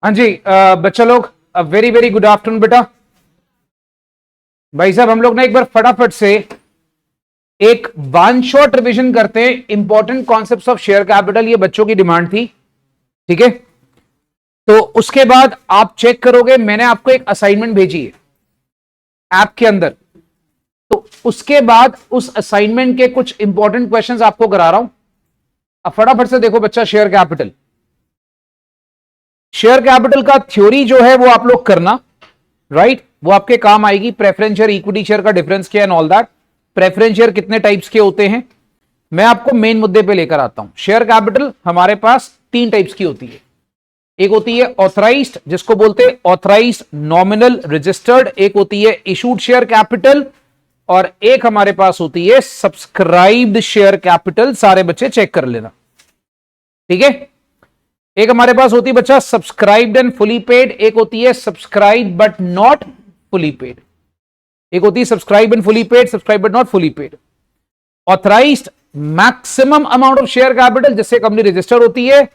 हाँ जी बच्चा लोग वेरी वेरी गुड आफ्टरनून बेटा। भाई साहब हम लोग ना एक बार फटाफट से एक वन शॉट रिवीजन करते हैं important concepts of share capital. ये बच्चों की डिमांड थी, ठीक है। तो उसके बाद आप चेक करोगे, मैंने आपको एक असाइनमेंट भेजी है ऐप के अंदर। तो उसके बाद उस असाइनमेंट के कुछ इंपॉर्टेंट क्वेश्चंस आपको करा रहा हूं। अब फटाफट से देखो बच्चा, शेयर कैपिटल का थ्योरी जो है वो आप लोग करना, राइट वो आपके काम आएगी। प्रेफरेंस शेयर इक्विटी शेयर का डिफरेंस क्या है, ऑल दैट। प्रेफरेंस शेयर कितने टाइप्स के होते हैं, मैं आपको मेन मुद्दे पे लेकर आता हूं। शेयर कैपिटल हमारे पास तीन टाइप्स की होती है। एक होती है ऑथराइज्ड, जिसको बोलते हैं ऑथराइज्ड नॉमिनल रजिस्टर्ड। एक होती है इशूड शेयर कैपिटल, और एक हमारे पास होती है सब्सक्राइब्ड शेयर कैपिटल। सारे बच्चे चेक कर लेना, ठीक है। एक हमारे पास होती है बच्चा सब्सक्राइब्ड एंड फुली पेड, एक होती है subscribe but not fully paid. एक होती है subscribe and fully paid, subscribe but not fully paid. Authorised maximum amount of share capital जिससे कंपनी रजिस्टर होती है।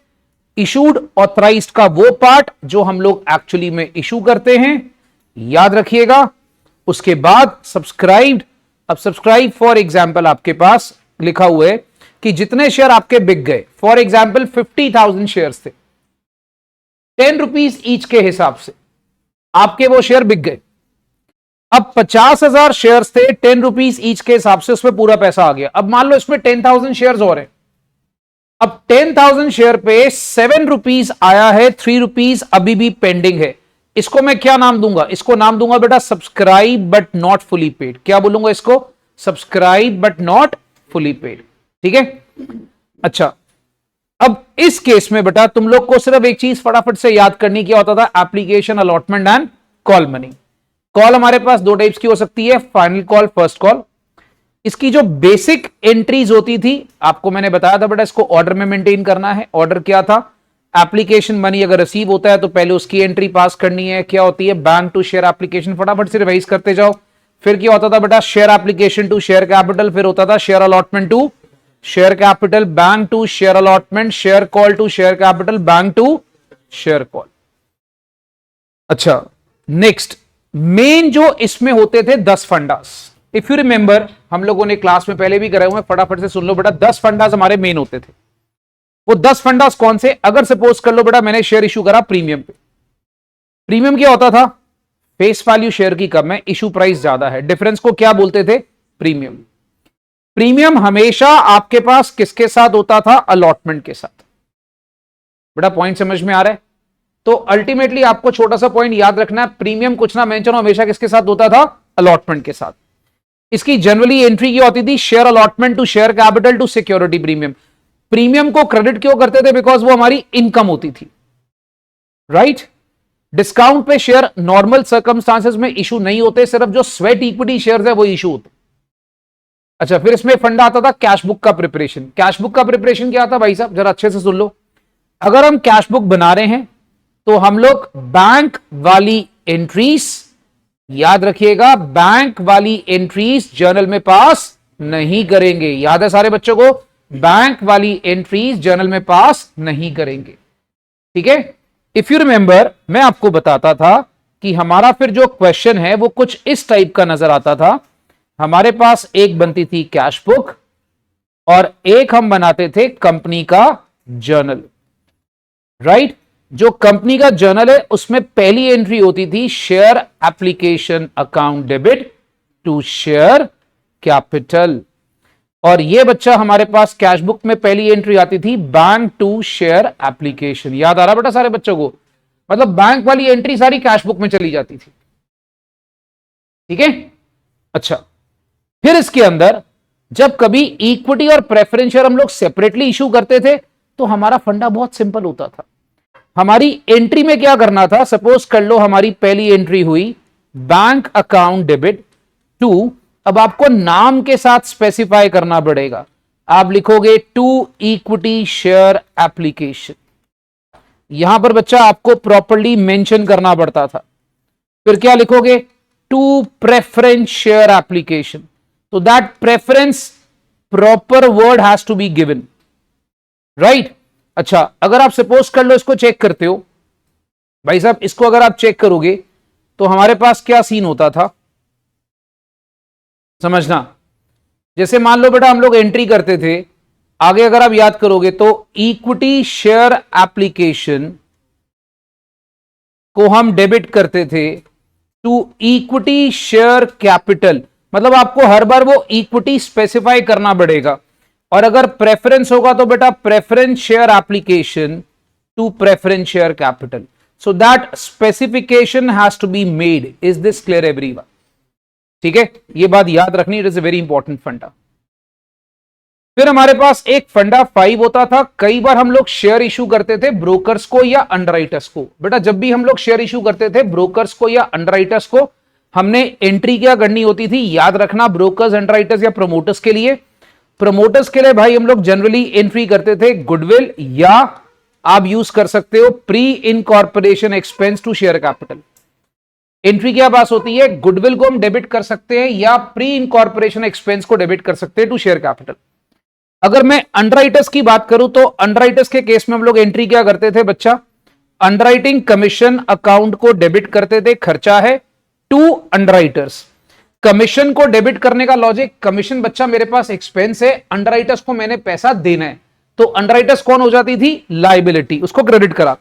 इशूड ऑथराइज्ड का वो पार्ट जो हम लोग एक्चुअली में इशू करते हैं, याद रखिएगा। उसके बाद सब्सक्राइब्ड। अब सब्सक्राइब फॉर एग्जांपल आपके पास लिखा हुआ है कि जितने शेयर आपके बिक गए, फॉर एग्जाम्पल 50,000 शेयर थे, 10 रुपीज ईच के हिसाब से आपके वो शेयर बिक गए। अब 50,000 शेयर थे, 10 रुपीज ईच के हिसाब से उसमें पूरा पैसा आ गया। अब मान लो इसमें 10,000 शेयर और है। अब 10,000 शेयर पे 7 रुपीज आया है, 3 रुपीज अभी भी पेंडिंग है। इसको मैं क्या नाम दूंगा, इसको नाम दूंगा बेटा subscribe but not fully paid. क्या बोलूंगा इसको, subscribe but not fully paid, ठीक है। अच्छा, अब इस केस में बेटा तुम लोग को सिर्फ एक चीज फटाफट से याद करनी, क्या होता था, application, allotment and call money. Call हमारे पास दो टाइप्स की हो सकती है, फाइनल कॉल, फर्स्ट कॉल। इसकी जो बेसिक एंट्रीज होती थी आपको मैंने बताया था बेटा, इसको ऑर्डर में मेंटेन करना है। ऑर्डर क्या था, एप्लीकेशन मनी अगर रिसीव होता है तो पहले उसकी एंट्री पास करनी है। क्या होती है, बैंक टू शेयर एप्लीकेशन। फटाफट से रिवाइज करते जाओ। फिर क्या होता था बेटा, share application to share capital. फिर होता था share allotment to share capital, bank to share allotment, share call to share capital, bank to share call. अच्छा, नेक्स्ट मेन जो इसमें होते थे 10 फंडास। इफ यू रिमेंबर, हम लोगों ने क्लास में पहले भी कराए हुए, फटाफट से सुन लो बेटा। 10 फंडास हमारे मेन होते थे। वो 10 फंडास कौन से, अगर सपोज कर लो बेटा मैंने शेयर इशू करा प्रीमियम पे। प्रीमियम क्या होता था, फेस वैल्यू शेयर की कम है, इशू प्राइस ज्यादा है, डिफरेंस को क्या बोलते थे, प्रीमियम। प्रीमियम हमेशा आपके पास किसके साथ होता था, अलॉटमेंट के साथ। बेटा पॉइंट समझ में आ रहा है। तो अल्टीमेटली आपको छोटा सा पॉइंट याद रखना है, प्रीमियम कुछ ना मेंशन हमेशा किसके साथ होता था, अलॉटमेंट के साथ। इसकी जनरली एंट्री क्या होती थी, share allotment to share capital to security premium. Premium को क्रेडिट क्यों करते थे, बिकॉज वो हमारी इनकम होती थी, राइट। डिस्काउंट पे शेयर नॉर्मल सर्कमस्टांसेस में इशू नहीं होते, सिर्फ जो स्वेट इक्विटी शेयर है वो इशू होते। अच्छा, फिर इसमें फंडा आता था कैश बुक का प्रिपरेशन। कैश बुक का प्रिपरेशन क्या था भाई साहब, जरा अच्छे से सुन लो। अगर हम कैश बुक बना रहे हैं तो हम लोग बैंक वाली एंट्रीज, याद रखिएगा, बैंक वाली एंट्रीज जर्नल में पास नहीं करेंगे। याद है सारे बच्चों को, बैंक वाली एंट्रीज जर्नल में पास नहीं करेंगे, ठीक है। इफ यू रिमेंबर, मैं आपको बताता था कि हमारा फिर जो क्वेश्चन है वो कुछ इस टाइप का नजर आता था। हमारे पास एक बनती थी कैश बुक और एक हम बनाते थे कंपनी का जर्नल, राइट। जो कंपनी का जर्नल है उसमें पहली एंट्री होती थी share application account debit to share capital, और ये बच्चा हमारे पास कैश बुक में पहली एंट्री आती थी बैंक टू शेयर एप्लीकेशन। याद आ रहा बेटा सारे बच्चों को, मतलब बैंक वाली एंट्री सारी कैश बुक में चली जाती थी, ठीक है। अच्छा, फिर इसके अंदर जब कभी इक्विटी और प्रेफरेंस शेयर हम लोग सेपरेटली इशू करते थे तो हमारा फंडा बहुत सिंपल होता था। हमारी एंट्री में क्या करना था, सपोज कर लो हमारी पहली एंट्री हुई बैंक अकाउंट डेबिट टू, अब आपको नाम के साथ स्पेसिफाई करना पड़ेगा। आप लिखोगे टू इक्विटी शेयर एप्लीकेशन। यहां पर बच्चा आपको प्रॉपर्ली मेंशन करना पड़ता था। फिर क्या लिखोगे, टू प्रेफरेंस शेयर एप्लीकेशन। तो that preference proper word has to be given, right. अच्छा, अगर आप सपोज कर लो इसको चेक करते हो भाई साहब इसको अगर आप चेक करोगे तो हमारे पास क्या सीन होता था, समझना। जैसे मान लो बेटा हम लोग एंट्री करते थे, आगे अगर आप याद करोगे तो इक्विटी शेयर एप्लीकेशन को हम डेबिट करते थे टू इक्विटी शेयर कैपिटल, मतलब आपको हर बार वो इक्विटी स्पेसिफाई करना पड़ेगा। और अगर प्रेफरेंस होगा तो बेटा preference share application to preference share capital. So that specification has to be made. Is this clear everyone? ठीक है, ये बात याद रखनी, it is a very important funda. फिर हमारे पास एक फंडा 5 होता था, कई बार हम लोग शेयर इशू करते थे ब्रोकर्स को या अंडरराइटर्स को। बेटा जब भी हम लोग शेयर इशू करते थे ब्रोकर्स को या अंडरराइटर्स को, हमने एंट्री क्या करनी होती थी, याद रखना, ब्रोकर्स, अंडरराइटर्स या प्रमोटर्स के लिए। प्रमोटर्स के लिए भाई हम लोग जनरली एंट्री करते थे गुडविल, या आप यूज कर सकते हो pre incorporation expense to share capital. Entry क्या पास होती है, गुडविल को हम डेबिट कर सकते हैं या प्री इनकॉर्पोरेशन एक्सपेंस को डेबिट कर सकते हैं टू शेयर कैपिटल। अगर मैं अंडरराइटर्स की बात करूं तो अंडरराइटर्स के केस में हम लोग एंट्री क्या करते थे बच्चा, अंडरराइटिंग कमीशन अकाउंट को डेबिट करते थे, खर्चा है, टू अंडरराइटर्स। कमीशन को डेबिट करने का लॉजिक, कमीशन बच्चा मेरे पास एक्सपेंस है, अंडरराइटर्स को मैंने पैसा देना है, तो अंडरराइटर्स कौन हो जाती थी, लायबिलिटी, उसको क्रेडिट करा।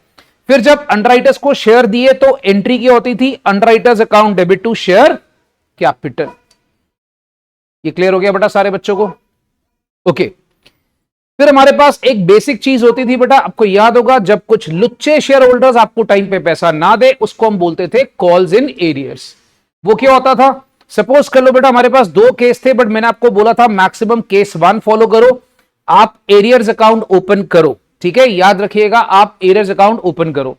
फिर जब अंडरराइटर्स को शेयर दिए तो एंट्री क्या होती थी, underwriters account debit to share capital. ये क्लियर हो गया बेटा सारे बच्चों को? ओके। फिर हमारे पास एक बेसिक चीज होती थी बेटा, आपको याद होगा, जब कुछ लुच्चे शेयर होल्डर्स आपको टाइम पे पैसा ना दे उसको हम बोलते थे कॉल्स इन एरियर्स। वो क्या होता था, सपोज कर लो बेटा हमारे पास 2 केस थे, बट मैंने आपको बोला था मैक्सिमम केस 1 फॉलो करो, आप एरियर्स अकाउंट ओपन करो। ठीक है, याद रखिएगा, आप एरियर्स अकाउंट ओपन करो।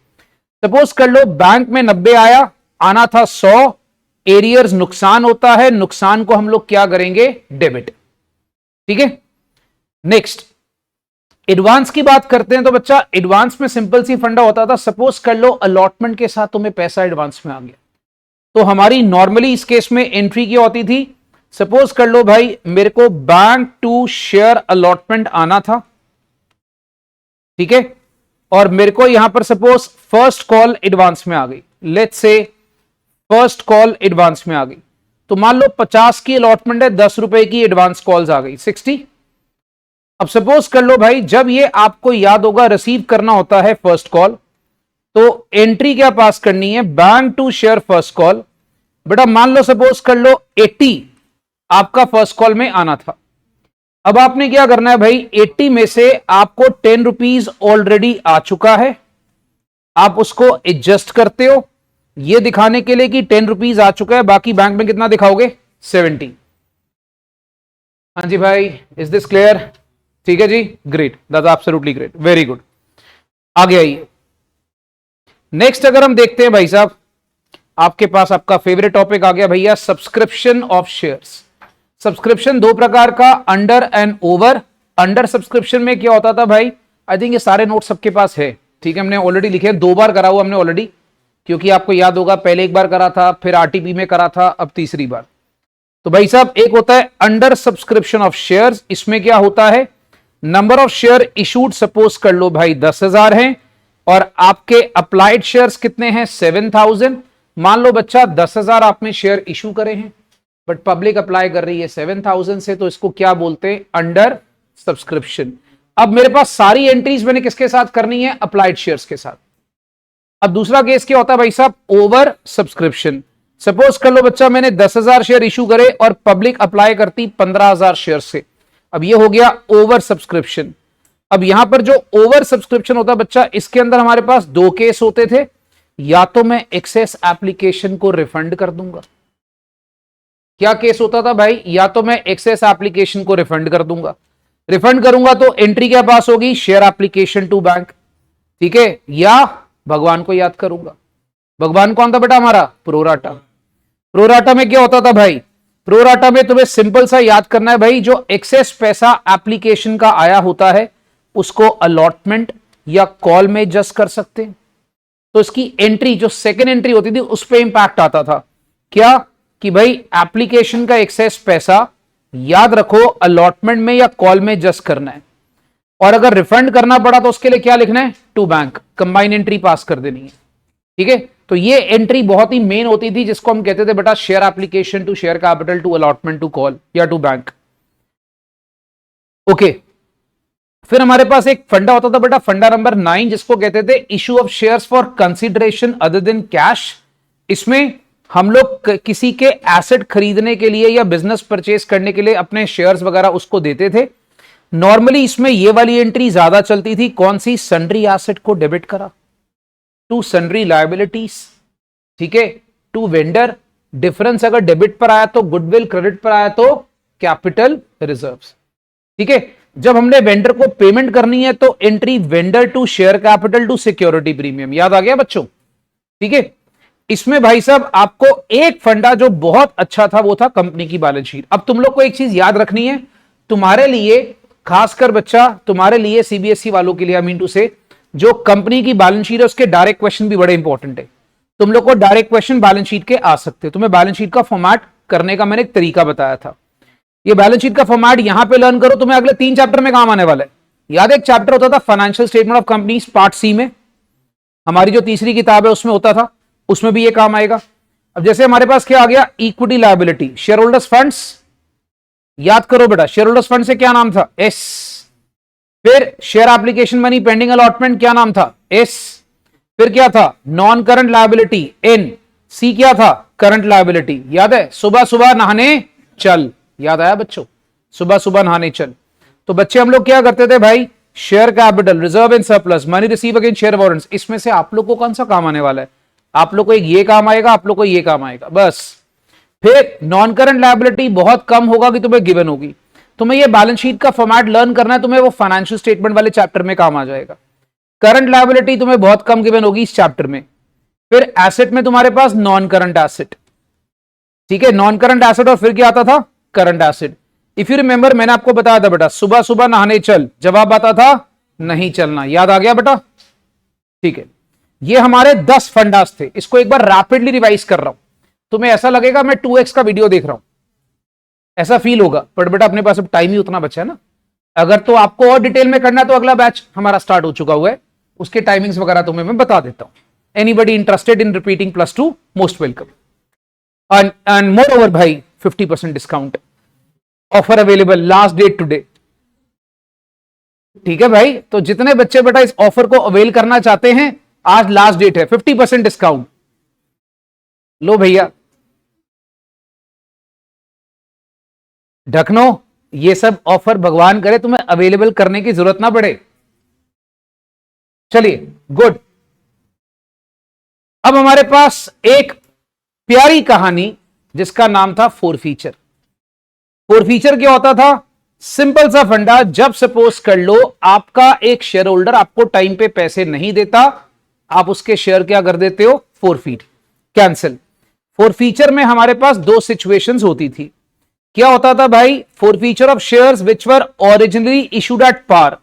सपोज कर लो बैंक में 90 आया, आना था 100, एरियर्स नुकसान होता है, नुकसान को हम लोग क्या करेंगे, डेबिट। ठीक है, नेक्स्ट एडवांस की बात करते हैं। तो बच्चा एडवांस में सिंपल सी फंडा होता था, सपोज कर लो अलॉटमेंट के साथ तुम्हें पैसा एडवांस में आ गया, तो हमारी नॉर्मली इस केस में एंट्री क्या होती थी, सपोज कर लो भाई मेरे को बैंक टू शेयर अलॉटमेंट आना था, ठीक है, और मेरे को यहां पर सपोज फर्स्ट कॉल एडवांस में आ गई, let's say first call advance में आ गई, तो मान लो 50 की अलॉटमेंट है, 10 रुपए की एडवांस कॉल्स आ गई, 60। अब सपोज कर लो भाई जब ये आपको याद होगा रिसीव करना होता है फर्स्ट कॉल, तो एंट्री क्या पास करनी है, bank to share first call. बेटा मान लो सपोज कर लो 80 आपका फर्स्ट कॉल में आना था, अब आपने क्या करना है भाई, 80 में से आपको 10 रुपीज ऑलरेडी आ चुका है, आप उसको एडजस्ट करते हो ये दिखाने के लिए कि 10 रुपीज आ चुका है, बाकी बैंक में कितना दिखाओगे, 70। हाँ जी भाई, इज दिस क्लियर? ठीक है जी, great, that's absolutely great, very good. आगे आइए, नेक्स्ट अगर हम देखते हैं भाई साहब, आपके पास आपका फेवरेट टॉपिक आ गया भैया, सब्सक्रिप्शन ऑफ शेयर्स। सब्सक्रिप्शन 2 प्रकार का, under and over. Under subscription में क्या होता था भाई, आई थिंक ये सारे नोट सबके पास है, ठीक है, हमने ऑलरेडी लिखे, 2 बार करा हुआ हमने ऑलरेडी, क्योंकि आपको याद होगा पहले 1 बार करा था, फिर आरटीपी में करा था, अब तीसरी बार। तो भाई साहब एक होता है अंडर सब्सक्रिप्शन ऑफ शेयर्स, इसमें क्या होता है, number of share issued suppose कर लो भाई 10,000 हैं, और आपके अप्लाइड शेयर्स कितने हैं, 7,000। मान लो बच्चा 10,000 आपने शेयर इशू करे हैं, बट पब्लिक अप्लाई कर रही है 7,000 से, तो इसको क्या बोलते हैं, अंडर सब्सक्रिप्शन। अब मेरे पास सारी एंट्रीज मैंने किसके साथ करनी है, अप्लाइड शेयर्स के साथ। अब दूसरा केस क्या होता है भाई साहब, ओवर सब्सक्रिप्शन। सपोज कर लो बच्चा मैंने 10,000 शेयर इशू करे और पब्लिक अप्लाई करती 15,000 शेयर से, अब ये हो गया ओवर सब्सक्रिप्शन। अब यहां पर जो ओवर सब्सक्रिप्शन होता है बच्चा, इसके अंदर हमारे पास 2 केस होते थे, या तो मैं एक्सेस एप्लीकेशन को रिफंड कर दूंगा, क्या केस होता था भाई, या तो मैं एक्सेस एप्लीकेशन को रिफंड कर दूंगा, रिफंड करूंगा तो एंट्री क्या पास होगी, शेयर एप्लीकेशन टू बैंक, ठीक है, या भगवान को याद करूंगा। भगवान कौन था बेटा हमारा, प्रोराटा। प्रोराटा में क्या होता था भाई, प्रोराटा में तुम्हें सिंपल सा याद करना है भाई, जो एक्सेस पैसा एप्लीकेशन का आया होता है उसको अलॉटमेंट या कॉल में एडजस्ट कर सकते हैं, तो इसकी एंट्री जो सेकंड एंट्री होती थी उस पर इंपैक्ट आता था, क्या कि भाई एप्लीकेशन का एक्सेस पैसा याद रखो अलॉटमेंट में या कॉल में एडजस्ट करना है, और अगर रिफंड करना पड़ा तो उसके लिए क्या लिखना है, to bank, combine entry pass कर देनी है। ठीक है, तो ये एंट्री बहुत ही मेन होती थी, जिसको हम कहते थे बेटा share application to share capital to allotment to call या टू बैंक। ओके, फिर हमारे पास एक फंडा होता था बेटा, फंडा नंबर 9, जिसको कहते थे issue of shares for consideration other than cash. इसमें हम लोग किसी के एसेट खरीदने के लिए या बिजनेस परचेज करने के लिए अपने शेयर्स वगैरह उसको देते थे। नॉर्मली इसमें ये वाली एंट्री ज्यादा चलती थी, कौन सी, सन्ड्री एसेट को डेबिट करा टू सन्ड्री लायबिलिटीज, ठीक है, टू वेंडर। डिफरेंस अगर डेबिट पर आया तो गुडविल, क्रेडिट पर आया तो कैपिटल रिजर्व्स। ठीक है, जब हमने वेंडर को पेमेंट करनी है तो entry vendor to share capital to security premium. याद आ गया बच्चों? ठीक है, इसमें भाई साहब आपको एक फंडा जो बहुत अच्छा था वो था कंपनी की बैलेंस शीट। अब तुम लोग को एक चीज याद रखनी है, तुम्हारे लिए खासकर बच्चा, तुम्हारे लिए सीबीएसई वालों के लिए, आई मीन टू से, जो कंपनी की बैलेंस शीट है उसके डायरेक्ट क्वेश्चन भी बड़े इंपॉर्टेंट है। तुम लोग को डायरेक्ट क्वेश्चन बैलेंस शीट के आ सकते हैं। तुम्हें बैलेंस शीट का फॉर्मेट करने का मैंने एक तरीका बताया था। ये बैलेंस शीट का फॉर्मेट यहां पे लर्न करो, तुम्हें अगले 3 चैप्टर में काम आने वाला है। याद है एक चैप्टर होता था financial statement of companies, part C में, हमारी जो तीसरी किताब है उसमें होता था, उसमें भी ये काम आएगा। अब जैसे हमारे पास क्या आ गया, equity liability, share holders funds. याद करो बेटा, शेयर होल्डर्स फंड से क्या नाम था, एस। फिर share application money pending allotment, क्या नाम था, एस। फिर क्या था, नॉन करंट लायबिलिटी, एन। सी क्या था, करंट लायबिलिटी। याद है, सुबह सुबह नहाने चल। याद आया बच्चों, सुबह सुबह नहाने चल। तो बच्चे हम लोग क्या करते थे भाई, share capital, reserve and surplus, money receive against share warrants. इसमें से आप लोग को कौन सा काम आने वाला है, आप लोग को एक ये काम आएगा, आप लोग को ये काम आएगा, बस। फिर नॉन करंट लायबिलिटी बहुत कम होगा कि तुम्हें गिवन होगी। तुम्हें ये बैलेंस शीट का फॉर्मेट लर्न करना है, तुम्हें वो फाइनेंशियल स्टेटमेंट वाले चैप्टर में काम आ जाएगा। करंट लायबिलिटी तुम्हें बहुत कम गिवन होगी इस चैप्टर में। फिर एसेट में तुम्हारे पास नॉन करंट एसेट, ठीक है, नॉन करंट एसेट, और फिर क्या आता था, current asset. If you remember, मैंने आपको बताया था बेटा, सुबह सुबह नहाने चल, जवाब आता था नहीं चलना। याद आ गया बेटा? ठीक है, ये हमारे 10 फंडास थे। इसको एक बार रैपिडली रिवाइज कर रहा हूं, तुम्हें ऐसा लगेगा मैं 2x का वीडियो देख रहा हूं, ऐसा फील होगा, पर बेटा अपने पास अब टाइम ही उतना बचा है ना। अगर तो आपको और डिटेल में करना है तो अगला बैच हमारा स्टार्ट हो चुका हुआ है, उसके टाइमिंग्स वगैरह तुम्हें मैं बता देता हूं। Anybody interested in repeating +2 most welcome. And moreover भाई 50% discount offer available, last date today. ठीक है भाई, तो जितने बच्चे बेटा इस ऑफर को अवेल करना चाहते हैं, आज लास्ट डेट है, 50% डिस्काउंट लो भैया। ढकनो, ये सब ऑफर भगवान करे तुम्हें अवेलेबल करने की जरूरत ना पड़े। चलिए गुड। अब हमारे पास एक प्यारी कहानी जिसका नाम था फोरफीचर। फोरफीचर क्या होता था, सिंपल सा फंडा, जब सपोज कर लो आपका एक शेयर होल्डर आपको टाइम पे पैसे नहीं देता, आप उसके शेयर क्या कर देते हो, फोरफीट, कैंसिल। फोरफीचर में हमारे पास 2 सिचुएशंस होती थी। क्या होता था भाई, forfeiture of shares which were originally issued at par,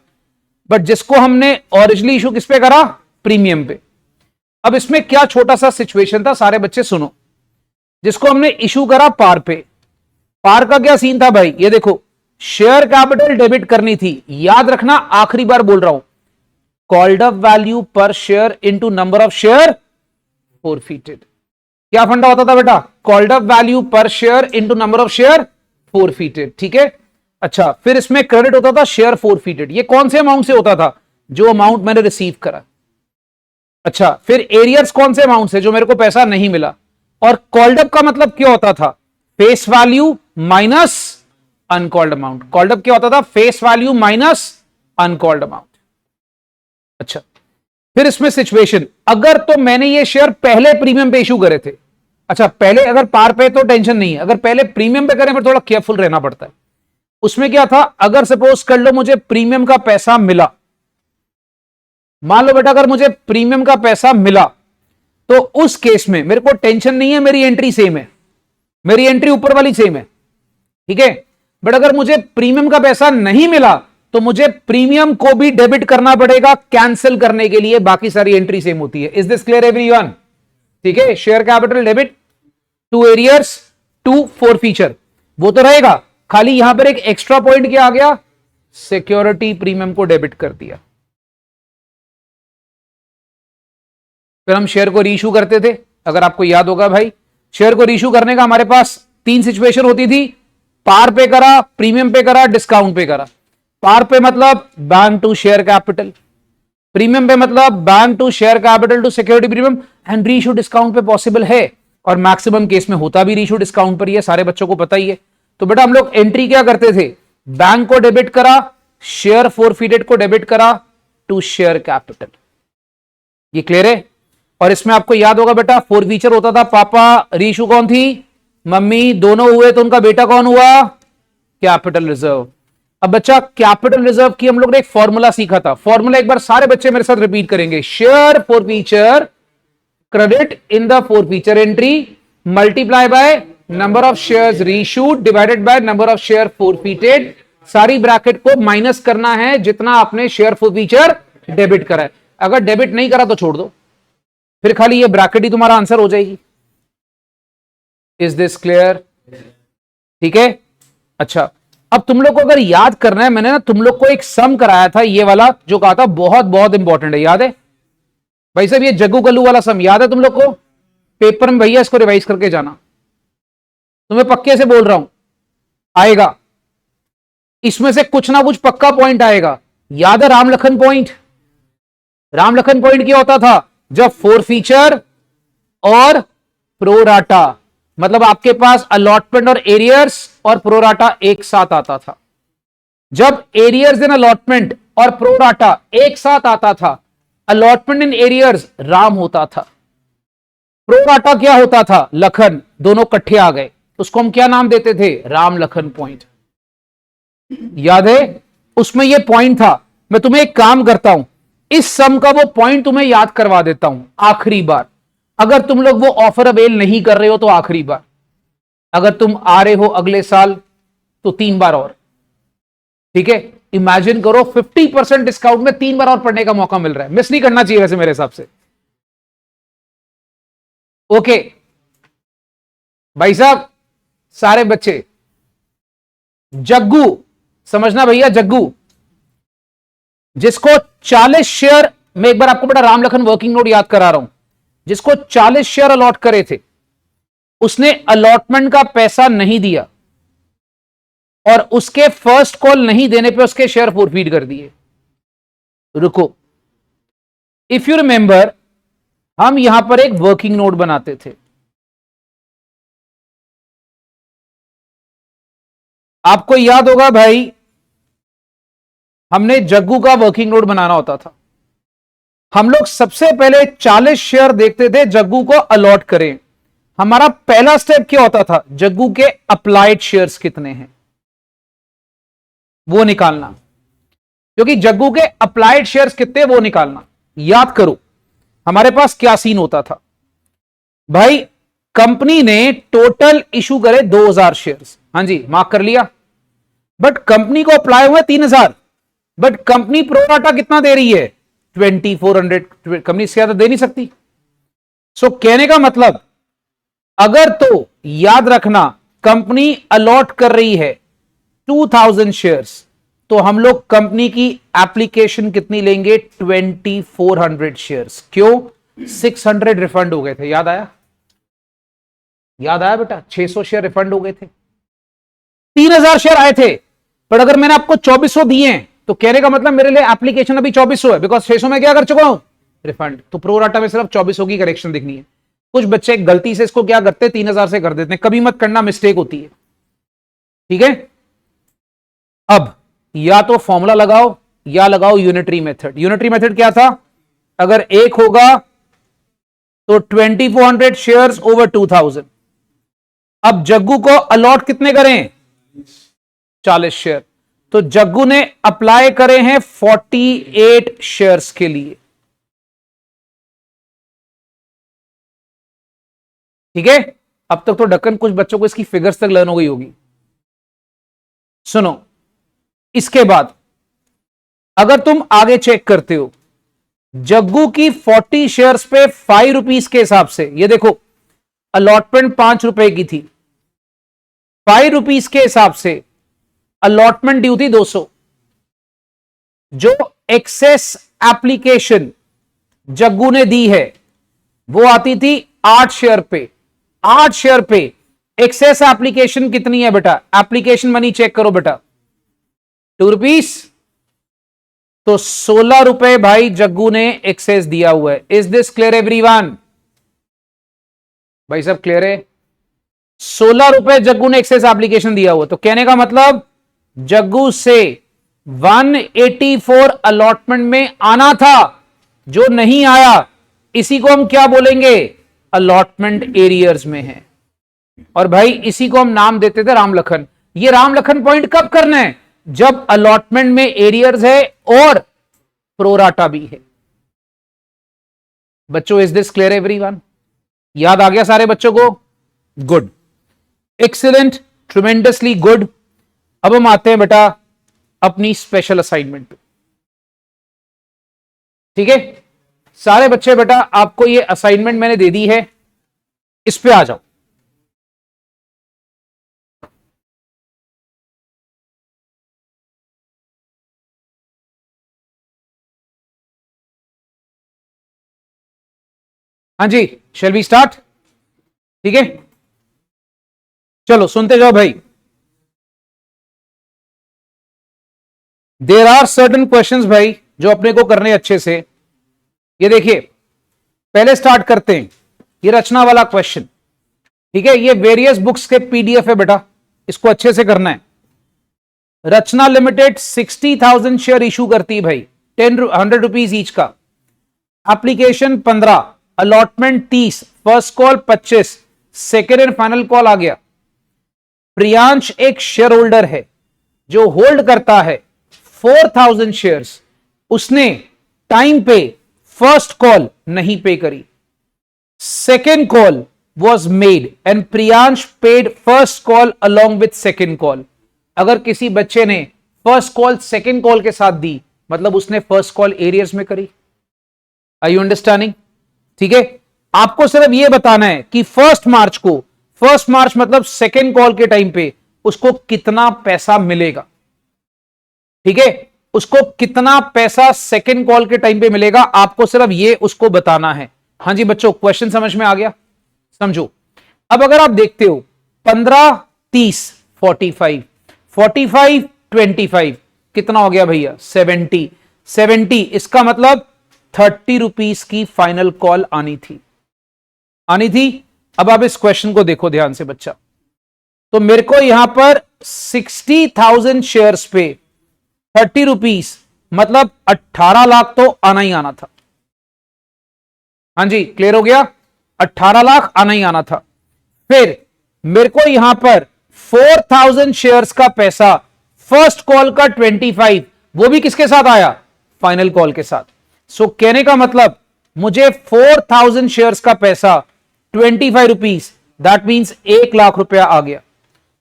but जिसको हमने ओरिजिनली इशू किस पे करा, प्रीमियम पे। अब इसमें क्या छोटा सा सिचुएशन था, सारे बच्चे सुनो। जिसको हमने इशू करा पार पे, पार का क्या सीन था भाई, ये देखो, शेयर कैपिटल डेबिट करनी थी। याद रखना, आखिरी बार बोल रहा हूं, called up value per share into number of share forfeited. क्या फंडा होता था बेटा, called up value per share into number of share forfeited. ठीक है, अच्छा, फिर इसमें क्रेडिट होता था शेयर फोरफीटेड। ये कौन से अमाउंट से होता था, जो अमाउंट मैंने रिसीव करा। अच्छा, फिर एरियर्स कौन से अमाउंट से, जो मेरे को पैसा नहीं मिला। और कॉल्ड अप का मतलब क्या होता था, face value minus uncalled amount. Called up क्या होता था, face value minus uncalled amount. अच्छा, फिर इसमें सिचुएशन, अगर तो मैंने ये शेयर पहले प्रीमियम पे इशू करे थे। अच्छा, पहले अगर पार पे तो टेंशन नहीं है, अगर पहले प्रीमियम पे करें फिर थोड़ा केयरफुल रहना पड़ता है। उसमें क्या था, अगर सपोज कर लो मुझे प्रीमियम का पैसा मिला, मान लो बेटा अगर मुझे प्रीमियम का पैसा मिला, तो उस केस में मेरे को टेंशन नहीं है, मेरी एंट्री सेम है, मेरी एंट्री ऊपर वाली सेम है। ठीक है, बट अगर मुझे प्रीमियम का पैसा नहीं मिला तो मुझे प्रीमियम को भी डेबिट करना पड़ेगा कैंसिल करने के लिए, बाकी सारी एंट्री सेम होती है। Is this clear everyone? ठीक है, share capital debit, 2 arrears, 2 forfeiture, वो तो रहेगा। खाली यहां पर एक एक्स्ट्रा पॉइंट क्या आ गया, सिक्योरिटी प्रीमियम को डेबिट कर दिया। फिर हम शेयर को रीइश्यू करते थे, अगर आपको याद होगा भाई। शेयर को रीइश्यू करने का हमारे पास 3 सिचुएशन होती थी, पार पे करा, प्रीमियम पे करा, डिस्काउंट पे करा। पार पे मतलब bank to share capital, premium पे मतलब bank to share capital to security premium, and reissue discount पे पॉसिबल है, और मैक्सिमम केस में होता भी रीइश्यू डिस्काउंट पर ही है, सारे बच्चों को पता ही है। तो बेटा हम लोग एंट्री क्या करते थे, बैंक को डेबिट करा, शेयर फोरफिटेड को डेबिट करा टू शेयर कैपिटल। ये क्लियर है? और इसमें आपको याद होगा बेटा फोरफीचर होता था, पापा रीइश्यू कौन थी, मम्मी, दोनों हुए तो उनका बेटा कौन हुआ, कैपिटल रिजर्व। अब बच्चा कैपिटल रिजर्व की हम लोग ने एक फॉर्मूला सीखा था, फॉर्मूला एक बार सारे बच्चे मेरे साथ रिपीट करेंगे, share forfeiture credit in the forfeiture entry multiply by number of shares reissued divided by number of share forfeited. सारी ब्रैकेट को माइनस करना है जितना आपने शेयर फोरफीचर डेबिट करा है। अगर डेबिट नहीं करा तो छोड़ दो, फिर खाली ये ब्रैकेट ही तुम्हारा आंसर हो जाएगी। Is this clear? ठीक है, अच्छा अब तुम लोग को अगर याद करना है, मैंने ना तुम लोग को एक सम कराया था, ये वाला जो कहा था बहुत बहुत इंपॉर्टेंट है, याद है भाई साहब? ये जग्गू गल्लू वाला सम याद है तुम लोग को? पेपर में भैया इसको रिवाइज करके जाना, तुम्हें पक्के से बोल रहा हूं आएगा, इसमें से कुछ ना कुछ पक्का पॉइंट आएगा। याद है राम लखन पॉइंट? राम लखन पॉइंट क्या होता था, जब फोरफीचर और प्रोराटा, मतलब आपके पास अलॉटमेंट और एरियर्स और प्रोराटा एक साथ आता था। जब एरियर्स इन अलॉटमेंट और प्रोराटा एक साथ आता था, अलॉटमेंट इन एरियर्स राम होता था, प्रोराटा क्या होता था, लखन, दोनों इकट्ठे आ गए, उसको हम क्या नाम देते थे, राम लखन पॉइंट। याद है? उसमें यह पॉइंट था। मैं तुम्हें एक काम करता हूं, इस सम का वो पॉइंट तुम्हें याद करवा देता हूं आखिरी बार। अगर तुम लोग वो ऑफर अवेल नहीं कर रहे हो तो आखिरी बार, अगर तुम आ रहे हो अगले साल तो 3 बार और, ठीक है? इमेजिन करो 50% डिस्काउंट में 3 बार और पढ़ने का मौका मिल रहा है, मिस नहीं करना चाहिए वैसे मेरे हिसाब से। ओके भाई साहब, सारे बच्चे, जग्गू समझना भैया, जग्गू जिसको 40 शेयर, मैं एक बार आपको बड़ा राम लखन वर्किंग नोट याद करा रहा हूं, जिसको 40 शेयर अलॉट करे थे, उसने अलॉटमेंट का पैसा नहीं दिया और उसके फर्स्ट कॉल नहीं देने पे उसके शेयर फोरफीट कर दिए। रुको, इफ यू रिमेंबर हम यहां पर एक वर्किंग नोट बनाते थे, आपको याद होगा भाई, हमने जग्गू का वर्किंग नोट बनाना होता था। हम लोग सबसे पहले 40 शेयर देखते थे, जग्गू को अलॉट करें। हमारा पहला स्टेप क्या होता था, जग्गू के अप्लाइड शेयर्स कितने हैं वो निकालना, क्योंकि जग्गू के अप्लाइड शेयर्स कितने वो निकालना। याद करो हमारे पास क्या सीन होता था भाई, कंपनी ने टोटल इशू करे 2000 शेयर्स, हां जी मार्क कर लिया, बट कंपनी को अप्लाई हुए 3000, बट कंपनी प्रोराटा कितना दे रही है, 2400, कंपनी से ज्यादा दे नहीं सकती। सो कहने का मतलब, अगर तो याद रखना कंपनी अलॉट कर रही है 2000 शेयर्स, तो हम लोग कंपनी की एप्लीकेशन कितनी लेंगे, 2400 शेयर्स। क्यों? 600 रिफंड हो गए थे, याद आया? याद आया बेटा? 600 शेयर रिफंड हो गए थे, 3000 शेयर आए थे, पर अगर मैंने आपको 2400 दिए हैं तो कहने का मतलब मेरे लिए एप्लीकेशन अभी 2400 है, बिकॉज 600 में क्या कर चुका हूं, रिफंड। तो प्रोराटा में सिर्फ 2400 की करेक्शन दिखनी है। कुछ बच्चे गलती से इसको क्या करते हैं, 3000 से कर देते हैं, कभी मत करना, मिस्टेक होती है, ठीक है? अब या तो फॉर्मूला लगाओ या लगाओ यूनिटरी मेथड। यूनिटरी मेथड क्या था, अगर एक होगा तो 2400 शेयर्स ओवर 2000। अब जग्गू को अलॉट कितने करें, 40 शेयर, तो जग्गू ने अप्लाई करे हैं 48 शेयर्स के लिए, ठीक है? अब तक तो ढक्कन कुछ बच्चों को इसकी फिगर्स तक लर्न हो गई होगी। सुनो, इसके बाद अगर तुम आगे चेक करते हो, जग्गू की 40 शेयर्स पे 5 रुपीज के हिसाब से, ये देखो अलॉटमेंट 5 रुपए की थी, 5 रुपीज के हिसाब से अलॉटमेंट ड्यू थी 200। जो एक्सेस एप्लीकेशन जग्गू ने दी है वो आती थी 8 शेयर पे। 8 शेयर पे एक्सेस एप्लीकेशन कितनी है बेटा? एप्लीकेशन मनी चेक करो बेटा, 2 रुपीस। तो 16 रुपए भाई जग्गू ने एक्सेस दिया हुआ है। Is this clear everyone? भाई सब क्लियर है? 16 रुपए जग्गू ने एक्सेस एप्लीकेशन दिया हुआ। तो कहने का मतलब जग्गू से 184 अलॉटमेंट में आना था, जो नहीं आया, इसी को हम क्या बोलेंगे? अलॉटमेंट एरियर्स में है। और भाई इसी को हम नाम देते थे राम लखन। ये राम लखन पॉइंट कब करना है? जब अलॉटमेंट में एरियर्स है और प्रोराटा भी है। बच्चों इज दिस क्लियर एवरीवन? याद आ गया सारे बच्चों को? Good, excellent, tremendously good. अब हम आते हैं बेटा अपनी स्पेशल असाइनमेंट पे। ठीक है सारे बच्चे, बेटा आपको ये असाइनमेंट मैंने दे दी है, इस पे आ जाओ। हाँ जी, शैल वी स्टार्ट? ठीक है चलो सुनते जाओ भाई। देर आर सर्टन क्वेश्चंस भाई जो अपने को करने अच्छे से। ये देखिए पहले स्टार्ट करते हैं, ये रचना वाला क्वेश्चन। ठीक है, ये वेरियस बुक्स के पीडीएफ है बेटा, इसको अच्छे से करना है। रचना लिमिटेड 60,000 शेयर इशू करती है भाई, 100 रुपीज ईच का। Application 15, allotment 30, first call 25, second and final call आ गया। प्रियांश एक शेयर होल्डर है जो होल्ड करता है 4,000 शेयर्स। उसने टाइम पे फर्स्ट कॉल नहीं पे करी, second call was made and Priyansh paid first call along with second call. अगर किसी बच्चे ने फर्स्ट कॉल सेकेंड कॉल के साथ दी, मतलब उसने फर्स्ट कॉल एरियर्स में करी। Are you understanding? ठीक है, आपको सिर्फ यह बताना है कि फर्स्ट मार्च मतलब सेकेंड कॉल के टाइम पे उसको कितना पैसा मिलेगा। ठीक है, उसको कितना पैसा सेकेंड कॉल के टाइम पे मिलेगा, आपको सिर्फ ये उसको बताना है। हाँ जी बच्चों, क्वेश्चन समझ में आ गया? समझो। अब अगर आप देखते हो 15, 30, 45, 45, 25 कितना हो गया भैया? 70, 70। इसका मतलब 30 रुपीस की फाइनल कॉल आनी थी। अब आप इस क्वेश्चन को देखो ध्यान से बच्चा। तो मेरे को यहां पर 60,000 शेयर्स पे 30 रुपीस मतलब 18 लाख तो आना ही आना था। हाँ जी क्लियर हो गया? 18 लाख आना ही आना था। फिर मेरे को यहां पर 4,000 शेयर्स का पैसा, फर्स्ट कॉल का 25, वो भी किसके साथ आया? फाइनल कॉल के साथ। सो कहने का मतलब मुझे 4,000 शेयर्स का पैसा 25 रुपीस, दैट मींस 1 लाख रुपया आ गया।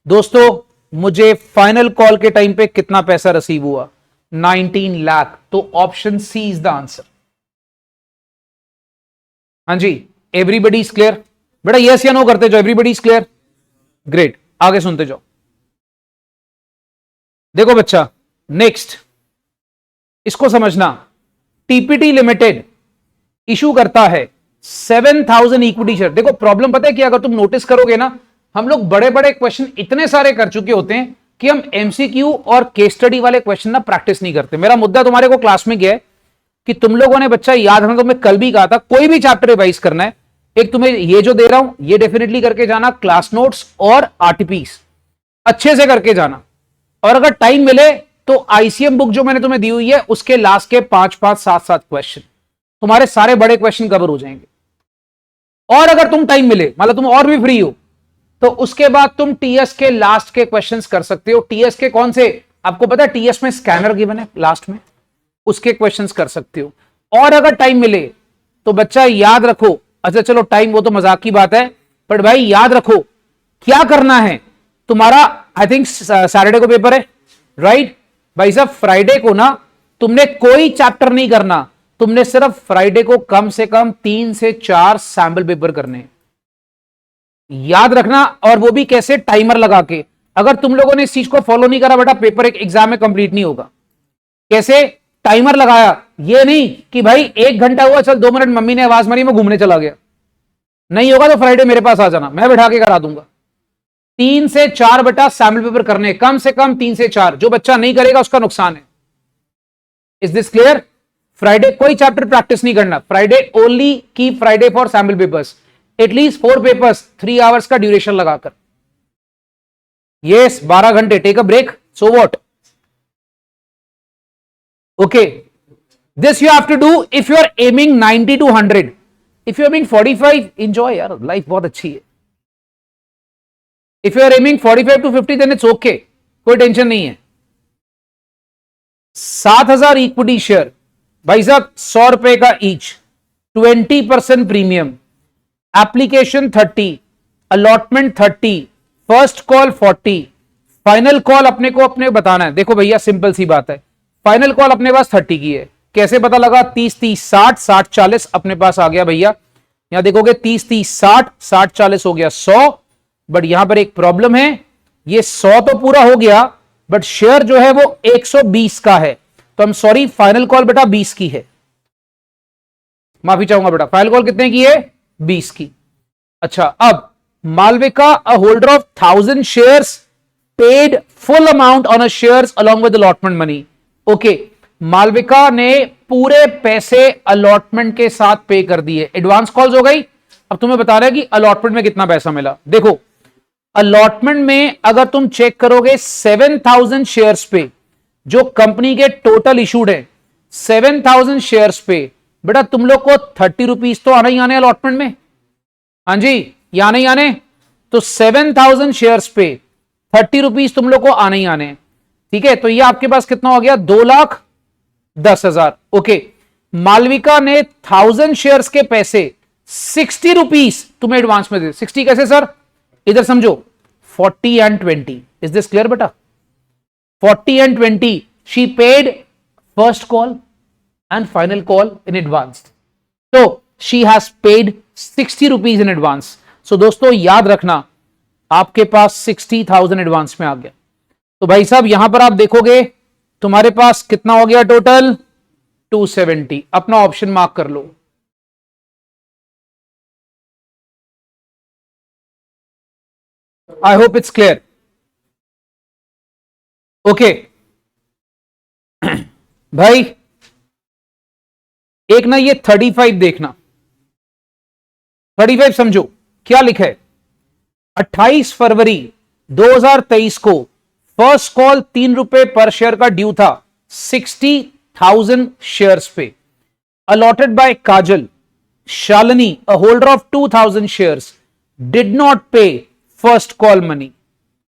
दोस्तों मुझे फाइनल कॉल के टाइम पे कितना पैसा रिसीव हुआ? 19 लाख। तो option C is the answer. हाँ जी, एवरीबडी इज क्लियर? बेटा यस या नो करते जाओ। Everybody is clear? ग्रेट, आगे सुनते जाओ। देखो बच्चा, नेक्स्ट इसको समझना। टीपीटी लिमिटेड इशू करता है 7,000 इक्विटी शेयर। देखो प्रॉब्लम पता है कि अगर तुम नोटिस करोगे ना, हम लोग बड़े बड़े क्वेश्चन इतने सारे कर चुके होते हैं कि हम एमसीक्यू और केस स्टडी वाले क्वेश्चन ना प्रैक्टिस नहीं करते। मेरा मुद्दा तुम्हारे को क्लास में गया है कि तुम लोगों ने बच्चा याद रखना, तुम्हें कल भी कहा था कोई भी चैप्टर रिवाइज करना है, एक तुम्हें ये जो दे रहा हूं ये डेफिनेटली करके जाना, क्लास नोट्स और आरटीपीस अच्छे से करके जाना। और अगर टाइम मिले तो आईसीएम बुक जो मैंने तुम्हें दी हुई है उसके लास्ट के 5-5, 7-7 क्वेश्चन, तुम्हारे सारे बड़े क्वेश्चन कवर हो जाएंगे। और अगर तुम टाइम मिले, मतलब तुम और भी फ्री हो, तो उसके बाद तुम टीएस के लास्ट के क्वेश्चंस कर सकते हो। टीएस के कौन से? आपको पता है टीएस में स्कैनर गिवन है लास्ट में, उसके क्वेश्चंस कर सकते हो। और अगर टाइम मिले तो बच्चा याद रखो, अच्छा चलो टाइम वो तो मजाक की बात है, बट भाई याद रखो क्या करना है तुम्हारा। आई थिंक सैटरडे को पेपर है, राइट भाई साहब? फ्राइडे को ना तुमने कोई चैप्टर नहीं करना, तुमने सिर्फ फ्राइडे को कम से कम 3 से 4 सैंपल पेपर करने, याद रखना। और वो भी कैसे? टाइमर लगा के। अगर तुम लोगों ने इस चीज को फॉलो नहीं करा बेटा, पेपर एक एग्जाम में कंप्लीट नहीं होगा। कैसे? टाइमर लगाया, ये नहीं कि भाई 1 घंटा हुआ, चल 2 मिनट मम्मी ने आवाज मारी मैं घूमने चला गया। नहीं होगा तो फ्राइडे मेरे पास आ जाना, मैं बैठा के करा दूंगा। 3 से 4 बेटा सैम्पल पेपर करने, कम से कम 3 से 4। जो बच्चा नहीं करेगा उसका नुकसान है। Is this clear? फ्राइडे कोई चैप्टर प्रैक्टिस नहीं करना, फ्राइडे ओनली की Friday for sample papers, at least 4 papers 3 hours का ड्यूरेशन लगाकर। यस 12 घंटे, take a break, so what. Okay, this you have to do if you are aiming 90 to 100। If you are aiming 45, enjoy यार, life बहुत अच्छी है। If you are aiming 45 to 50 then it's okay, कोई tension नहीं है। 7,000 equity share भाई साहब, 100 रुपए का each, 20% premium, application 30, allotment 30, first call 40, final call अपने को अपने बताना है। देखो भैया सिंपल सी बात है, फाइनल कॉल अपने पास 30 की है, कैसे पता लगा? 30-30 60 60-40 अपने पास आ गया भैया। यहां देखोगे 30-30 60 60-40 हो गया 100। बट यहां पर एक प्रॉब्लम है, ये 100 तो पूरा हो गया बट शेयर जो है वो 120 का है, तो हम सॉरी, फाइनल कॉल बेटा 20 की है, माफी चाहूंगा बेटा, फाइनल कॉल कितने की है? 20 की। अच्छा, अब Malvika a holder of 1000 shares paid full amount on a shares along with allotment money. Okay, Malvika ने पूरे पैसे अलॉटमेंट के साथ पे कर दिए, एडवांस कॉल्स हो गई। अब तुम्हें बता रहा है कि अलॉटमेंट में कितना पैसा मिला। देखो अलॉटमेंट में अगर तुम चेक करोगे 7,000 शेयर्स पे, जो कंपनी के टोटल इशूड है 7,000 शेयर्स पे, बेटा तुम लोग को 30 रुपीज तो आना ही आने अलॉटमेंट में। हाँ जी, या नहीं आने? तो 7,000 शेयर्स पे 30 रुपीज तुम लोग को आने ही आने। ठीक है, तो ये आपके पास कितना हो गया? 2,10,000। ओके, मालविका ने 1000 शेयर्स के पैसे 60 रुपीज तुम्हें एडवांस में दे। 60 कैसे सर? इधर समझो, 40 and 20। इज दिस क्लियर बेटा? 40 and 20 she paid first call and final call in advance. So she has paid 60 rupees in advance. So दोस्तों याद रखना, आपके पास 60,000 एडवांस में आ गया। तो भाई साहब यहां पर आप देखोगे तुम्हारे पास कितना हो गया टोटल? 270। अपना ऑप्शन मार्क कर लो। I hope it's clear. Okay भाई, एक ना ये 35 देखना, 35 समझो क्या लिखा है। 28 फरवरी 2023 को फर्स्ट कॉल 3 रुपए पर शेयर का ड्यू था 60,000 शेयर्स पे, allotted by Kajal. Shalini a holder of 2,000 shares did not pay first call money.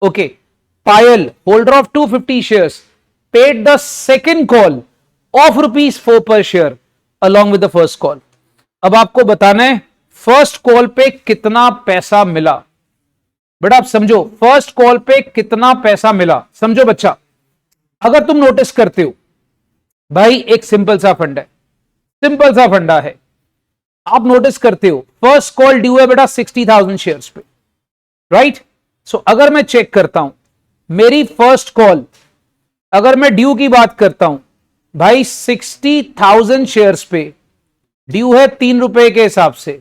Okay, Payal holder of 250 shares paid the second call of ₹4 per share along with the first call. अब आपको बताना है first call पे कितना पैसा मिला। बेटा आप समझो, फर्स्ट कॉल पे कितना पैसा मिला समझो बच्चा। अगर तुम नोटिस करते हो भाई, एक सिंपल सा फंडा है, सिंपल सा फंडा है। आप नोटिस करते हो फर्स्ट कॉल ड्यू है बेटा 60,000 शेयर्स पे, राइट? सो अगर मैं चेक करता हूं मेरी फर्स्ट कॉल, अगर मैं ड्यू की बात करता हूं भाई 60,000 शेयर्स पे ड्यू है 3 रुपए के हिसाब से,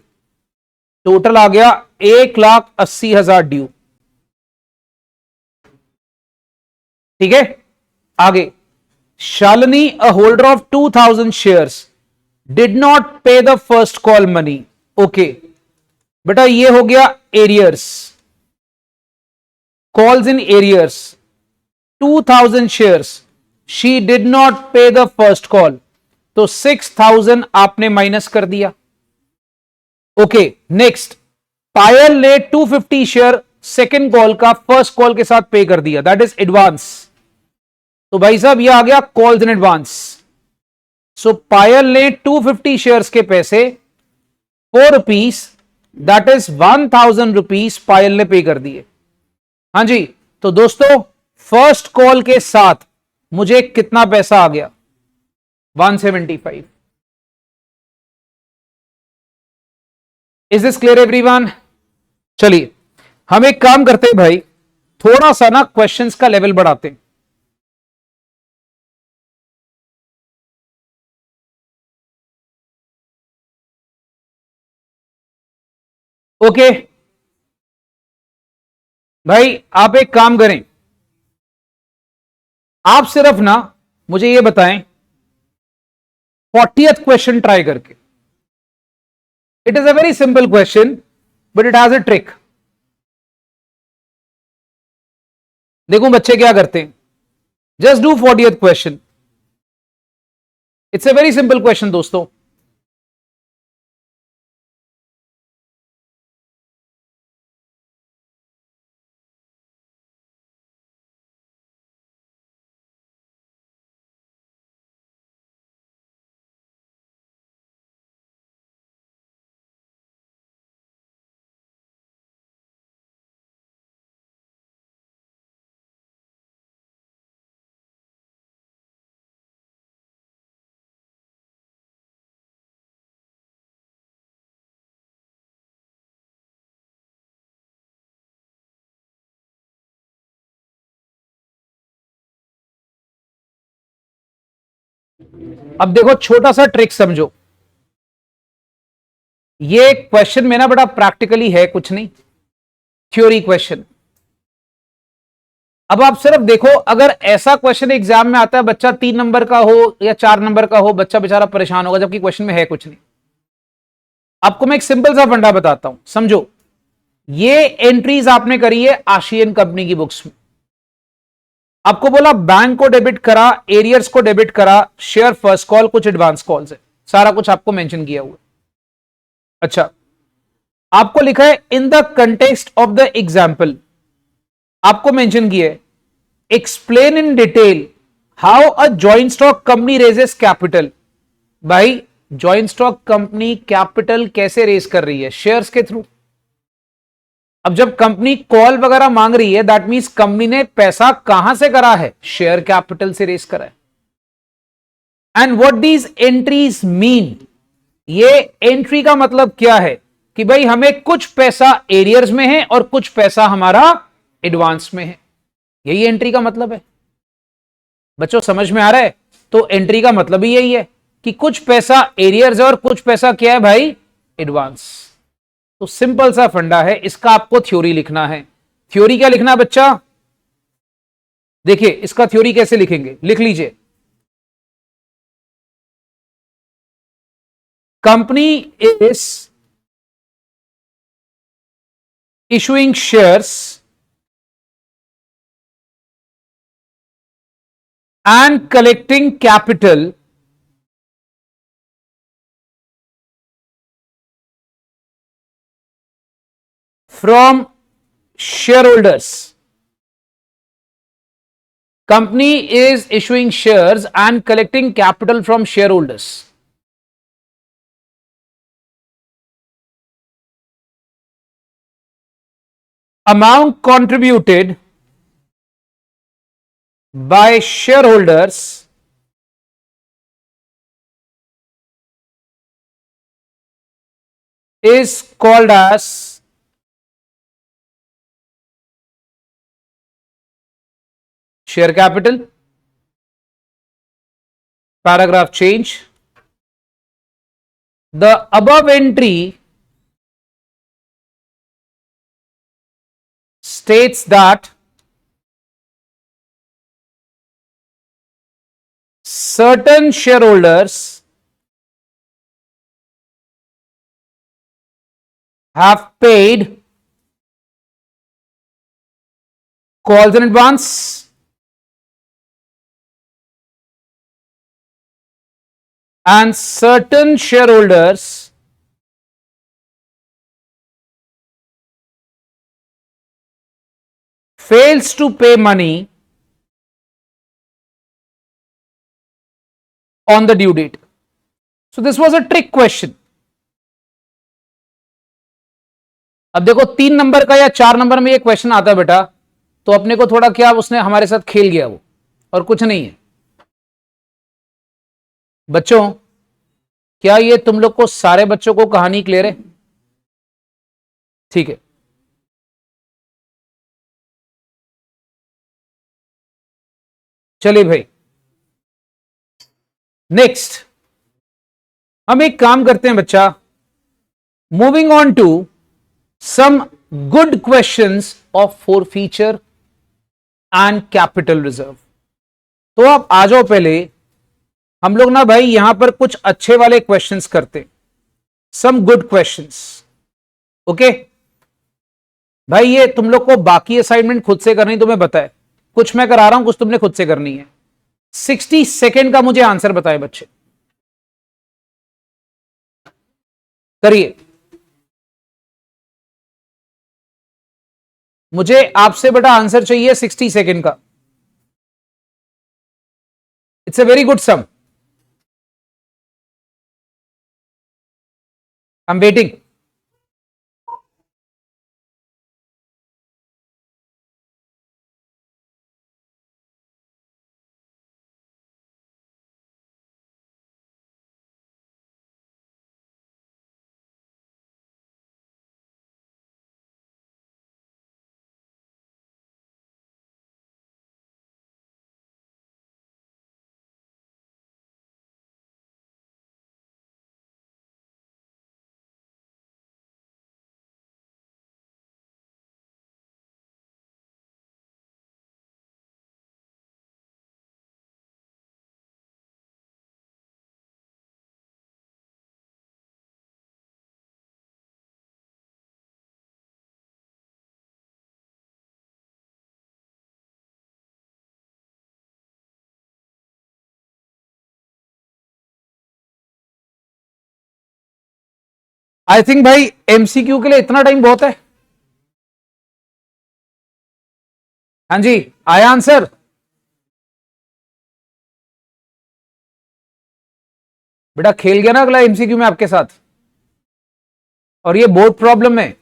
टोटल आ गया 1,80,000 ड्यू। ठीक है, आगे Shalini a holder of 2,000 shares did not pay the first call money. Okay बेटा ये हो गया arrears, calls in arrears. 2,000 shares she did not pay the first call, तो 6,000 आपने माइनस कर दिया। ओके नेक्स्ट, पायल ने 250 शेयर सेकेंड कॉल का फर्स्ट कॉल के साथ पे कर दिया, दैट इज एडवांस। तो भाई साहब ये आ गया कॉल्स इन एडवांस। सो पायल ने 250 शेयर्स के पैसे 4 रुपीज, दैट इज 1,000 रुपीज पायल ने पे कर दिए। हाँ जी, तो दोस्तों फर्स्ट कॉल के साथ मुझे कितना पैसा आ गया? 175। Is this clear everyone? चलिए हम एक काम करते हैं भाई, थोड़ा सा ना क्वेश्चंस का लेवल बढ़ाते हैं। ओके भाई, आप एक काम करें, आप सिर्फ ना मुझे ये बताएं 40th क्वेश्चन ट्राई करके। It is a very simple question but it has a trick. देखो बच्चे क्या करते हैं, just do 40th question. It's a very simple question दोस्तों। अब देखो छोटा सा ट्रिक समझो, ये क्वेश्चन में ना बड़ा प्रैक्टिकली है, कुछ नहीं, थ्योरी क्वेश्चन। अब आप सिर्फ देखो, अगर ऐसा क्वेश्चन एग्जाम में आता है, बच्चा 3 नंबर का हो या 4 नंबर का हो, बच्चा बेचारा परेशान होगा, जबकि क्वेश्चन में है कुछ नहीं। आपको मैं एक सिंपल सा फंडा बताता हूं, समझो। ये एंट्रीज आपने करी है आशियन कंपनी की बुक्स में। आपको बोला बैंक को डेबिट करा, एरियर्स को डेबिट करा, शेयर फर्स्ट कॉल, कुछ एडवांस कॉल्स है, सारा कुछ आपको मेंशन किया हुआ। अच्छा, आपको लिखा है in the context of the example, आपको मेंशन किया है explain in detail how a joint stock company raises capital. भाई जॉइंट स्टॉक कंपनी कैपिटल कैसे रेज कर रही है? शेयर्स के थ्रू। अब जब कंपनी कॉल वगैरह मांग रही है, दैट मींस कंपनी ने पैसा कहां से करा है? शेयर कैपिटल से रेज करा है। And what these entries mean, ये एंट्री का मतलब क्या है कि भाई हमें कुछ पैसा एरियर्स में है और कुछ पैसा हमारा एडवांस में है। यही एंट्री का मतलब है। बच्चों समझ में आ रहा है? तो एंट्री का मतलब ही यही है कि कुछ पैसा एरियर्स है और कुछ पैसा क्या है भाई? एडवांस। तो सिंपल सा फंडा है, इसका आपको थ्योरी लिखना है। थ्योरी क्या लिखना है बच्चा? देखिए इसका थ्योरी कैसे लिखेंगे, लिख लीजिए। Company is issuing shares and collecting capital from shareholders. Company is issuing shares and collecting capital from shareholders. Amount contributed by shareholders is called as share capital. Paragraph change. The above entry states that certain shareholders have paid calls in advance and certain shareholders fails to pay money on the due date. So this was a trick question. अब देखो 3 number का या 4 number में ये question आता है बेटा, तो अपने को थोड़ा क्या उसने हमारे साथ खेल गया वो, और कुछ नहीं है। बच्चों क्या ये तुम लोग को, सारे बच्चों को कहानी क्लियर है? ठीक है, चलिए भाई नेक्स्ट हम एक काम करते हैं बच्चा, moving on to some good questions of forfeiture and capital reserve. तो आप आ जाओ, पहले हम लोग ना भाई यहां पर कुछ अच्छे वाले क्वेश्चंस करते, सम गुड क्वेश्चंस. ओके भाई, ये तुम लोग को बाकी असाइनमेंट खुद से करनी तुम्हें बताए, कुछ मैं करा रहा हूं, कुछ तुमने खुद से करनी है. 60 सेकेंड का मुझे आंसर बताए बच्चे, करिए. मुझे आपसे बेटा आंसर चाहिए 60 सेकेंड का. It's a very good sum. I am waiting. I think भाई एमसीक्यू के लिए इतना टाइम बहुत है. हाँ जी, आया आंसर. बेटा खेल गया ना अगला एमसीक्यू में आपके साथ, और ये बोर्ड प्रॉब्लम है.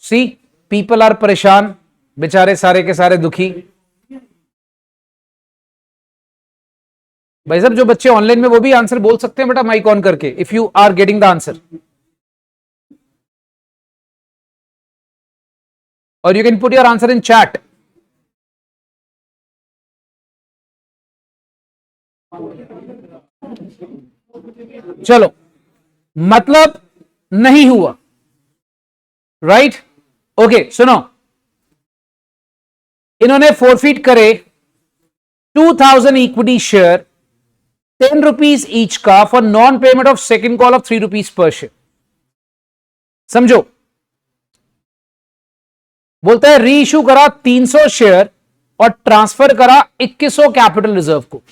सी, पीपल आर परेशान, बेचारे सारे के सारे दुखी. भाई साहब जो बच्चे ऑनलाइन में वो भी आंसर बोल सकते हैं बेटा, माइक ऑन करके, if you are getting the answer. और you can put your answer in chat. चलो, मतलब नहीं हुआ, राइट? ओके, सुनो, इन्होंने फोरफीट करे 2000 इक्विटी शेयर, 10 रुपीज ईच का, for non payment of second call of 3 rupees per share. समझो, बोलता है री इशू करा 300 शेयर और ट्रांसफर करा 2100 कैपिटल रिजर्व को.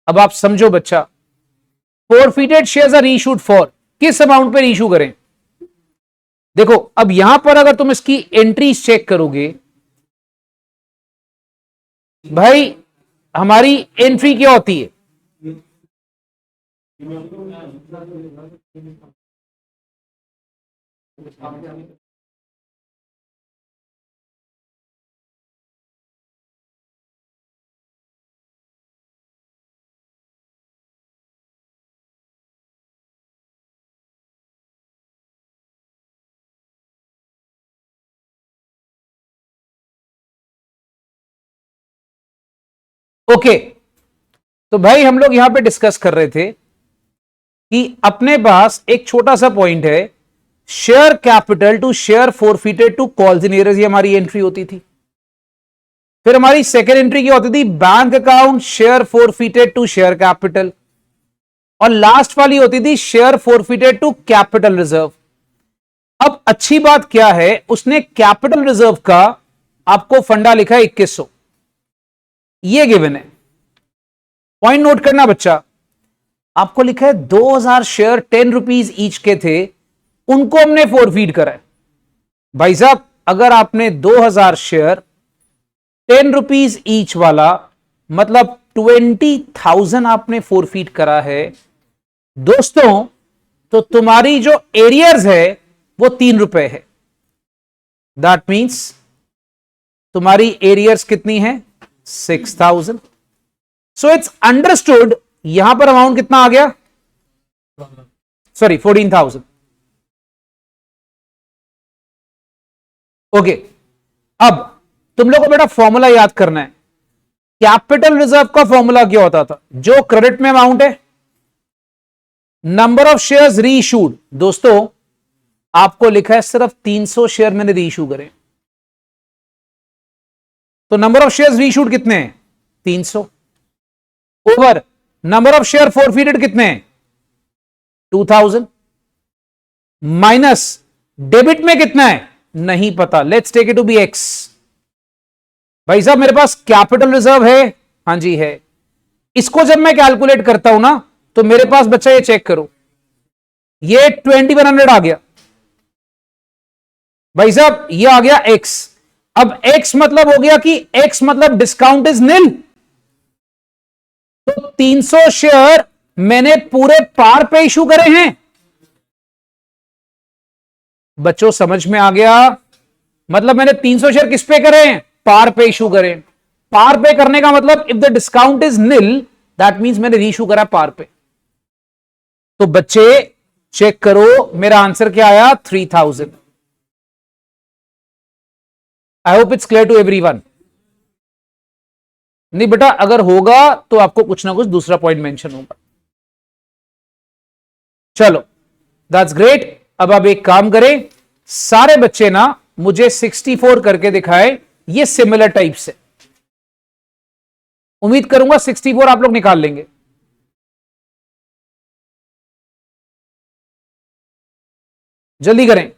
अब आप समझो बच्चा, फोरफीटेड शेयर्स आर रीइश्यूड फॉर, किस अमाउंट पे रीइश्यू करें? देखो, अब यहां पर अगर तुम इसकी एंट्रीज चेक करोगे, भाई हमारी एंट्री क्या होती है? ओके, तो भाई हम लोग यहां पे डिस्कस कर रहे थे कि अपने पास एक छोटा सा पॉइंट है, share capital to share forfeited to calls in arrears, ये हमारी एंट्री होती थी. फिर हमारी सेकेंड एंट्री क्या होती थी? Bank account share forfeited to share capital, और लास्ट वाली होती थी share forfeited to capital reserve. अब अच्छी बात क्या है, उसने कैपिटल रिजर्व का आपको फंडा लिखा है 2100, ये गिवन है. पॉइंट नोट करना बच्चा, आपको लिखा है 2000 शेयर 10 रुपीज ईच के थे, उनको हमने फोरफीट करा है. भाई साहब अगर आपने 2000 शेयर 10 रुपीज ईच वाला, मतलब 20,000 आपने फोरफीट करा है दोस्तों, तो तुम्हारी जो एरियर्स है वो 3 रुपए है. दैट मींस तुम्हारी एरियर्स कितनी है? 6,000. सो इट्स अंडरस्टूड, यहां पर अमाउंट कितना आ गया? सॉरी, 14,000. ओके, अब तुम लोग को बेटा फॉर्मूला याद करना है। कैपिटल रिजर्व का फॉर्मूला क्या होता था? जो क्रेडिट में अमाउंट है, नंबर ऑफ शेयर्स री इशूड। दोस्तों आपको लिखा है सिर्फ 300 शेयर मैंने री इशू करे, तो नंबर ऑफ शेयर्स री इशूड कितने हैं? 300 ओवर नंबर ऑफ शेयर फोरफीटेड कितने हैं? 2000 माइनस डेबिट में कितना है? नहीं पता। Let's take it to be X. भाई साहब मेरे पास कैपिटल रिजर्व है, हां जी है। इसको जब मैं कैलकुलेट करता हूं ना, तो मेरे पास बच्चा ये चेक करो, ये 2100 आ गया। भाई साहब ये आ गया एक्स। अब एक्स मतलब हो गया कि एक्स मतलब डिस्काउंट इज निल। तो 300 शेयर मैंने पूरे पार पे इशू करे हैं। बच्चों समझ में आ गया? मतलब मैंने 300 शेयर किस पे करे हैं? पार पे इशू करें। पार पे करने का मतलब if the discount is nil that means मैंने रीइशू करा पार पे। तो बच्चे चेक करो मेरा आंसर क्या आया? 3000। I hope it's clear to everyone. नहीं बेटा अगर होगा तो आपको कुछ ना कुछ दूसरा पॉइंट मेंशन होगा। चलो दैट्स ग्रेट। अब आप एक काम करें, सारे बच्चे ना मुझे 64 करके दिखाए, ये सिमिलर टाइप से। उम्मीद करूंगा 64 आप लोग निकाल लेंगे। जल्दी करें।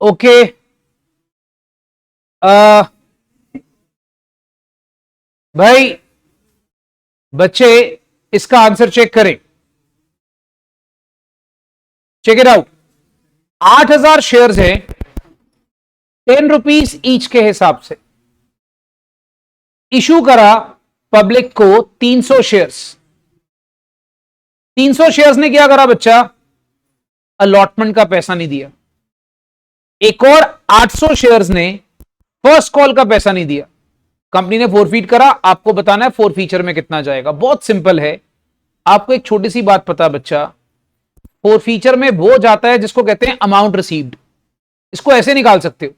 ओके भाई बच्चे इसका आंसर चेक करें। Check it out. 8000 शेयर्स हैं, 10 रुपीज ईच के हिसाब से इशू करा पब्लिक को 300 शेयर्स। 300 शेयर्स ने क्या करा बच्चा? अलॉटमेंट का पैसा नहीं दिया। एक और 800 शेयर्स ने फर्स्ट कॉल का पैसा नहीं दिया। कंपनी ने फोरफीट करा, आपको बताना है फोरफीचर में कितना जाएगा। बहुत सिंपल है। आपको एक छोटी सी बात पता है बच्चा, फोरफीचर में वो जाता है जिसको कहते हैं अमाउंट रिसीव्ड। इसको ऐसे निकाल सकते हो।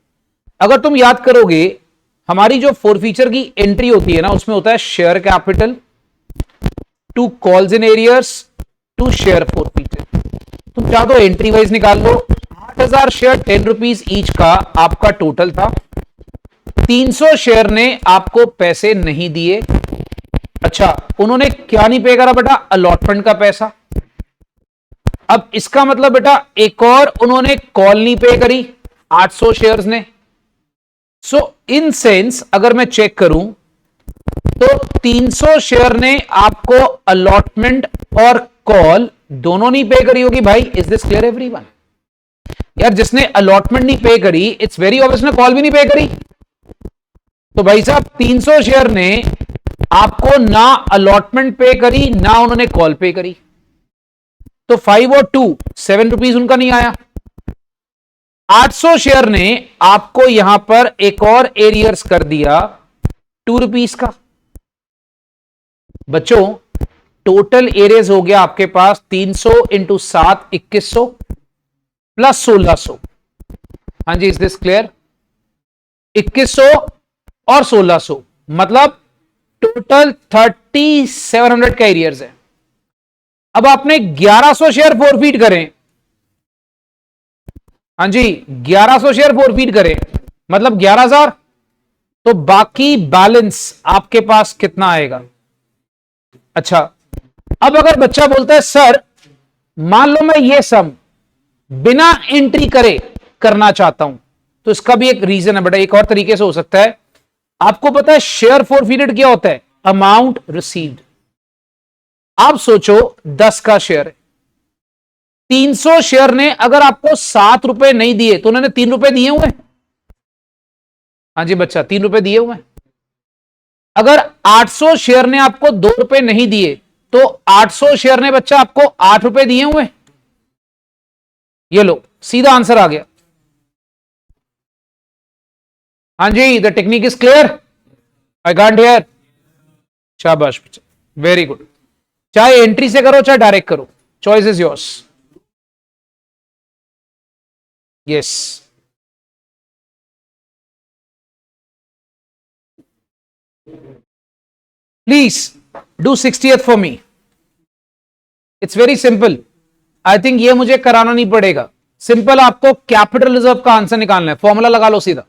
अगर तुम याद करोगे हमारी जो फोरफीचर की एंट्री होती है ना, उसमें होता है share capital to calls in arrears to share forfeiture. तुम चाहो तो एंट्री वाइज निकाल लो। 8000 शेयर 10 रुपीज ईच का आपका टोटल था। 300 शेयर ने आपको पैसे नहीं दिए। अच्छा उन्होंने क्या नहीं पे करा बेटा? अलॉटमेंट का पैसा। अब इसका मतलब बेटा एक और उन्होंने कॉल नहीं पे करी 800 शेयर्स ने। सो इन सेंस अगर मैं चेक करूं तो 300 शेयर ने आपको अलॉटमेंट और कॉल दोनों नहीं पे करी होगी। भाई इज दिस क्लियर एवरीवन? यार जिसने अलॉटमेंट नहीं पे करी इट्स वेरी ऑब्वियस ने कॉल भी नहीं पे करी। तो भाई साहब 300 शेयर ने आपको ना अलॉटमेंट पे करी ना उन्होंने कॉल पे करी। तो 5 और 2 7 रुपीज उनका नहीं आया। 800 शेयर ने आपको यहां पर एक और एरियर्स कर दिया ₹2 का। बच्चों टोटल एरियर्स हो गया आपके पास 300 इंटू 7 2100 प्लस 1600। हाँ जी, इज दिस क्लियर? 2100 और 1600 मतलब टोटल 3700 का एरियर्स है। अब आपने 1100 शेयर फोरफीट करें। हाँ जी, 1100 शेयर फोरफीट करें मतलब 11,000। तो बाकी बैलेंस आपके पास कितना आएगा? अच्छा, अब अगर बच्चा बोलता है सर मान लो मैं ये सम बिना एंट्री करे करना चाहता हूं, तो इसका भी एक रीजन है बेटा, एक और तरीके से हो सकता है। आपको पता है शेयर फोरफीटेड क्या होता है? Amount received. आप सोचो 10 का शेयर है, 300 शेयर ने अगर आपको ₹7 नहीं दिए तो उन्होंने ₹3 दिए हुए। हाँ जी बच्चा, ₹3 दिए हुए। अगर 800 शेयर ने आपको ₹2 नहीं दिए तो 800 शेयर ने बच्चा आपको ₹8 दिए हुए। ये लो, सीधा आंसर आ गया। हाँ जी, the technique is clear. I can't hear. शाबाश बच्चा, वेरी गुड। चाहे एंट्री से करो चाहे डायरेक्ट करो, choice is yours. Yes, please do 60th for me. It's very simple. I think ये मुझे कराना नहीं पड़ेगा। सिंपल, आपको कैपिटल रिजर्व का आंसर निकालना है, फॉर्मूला लगा लो सीधा।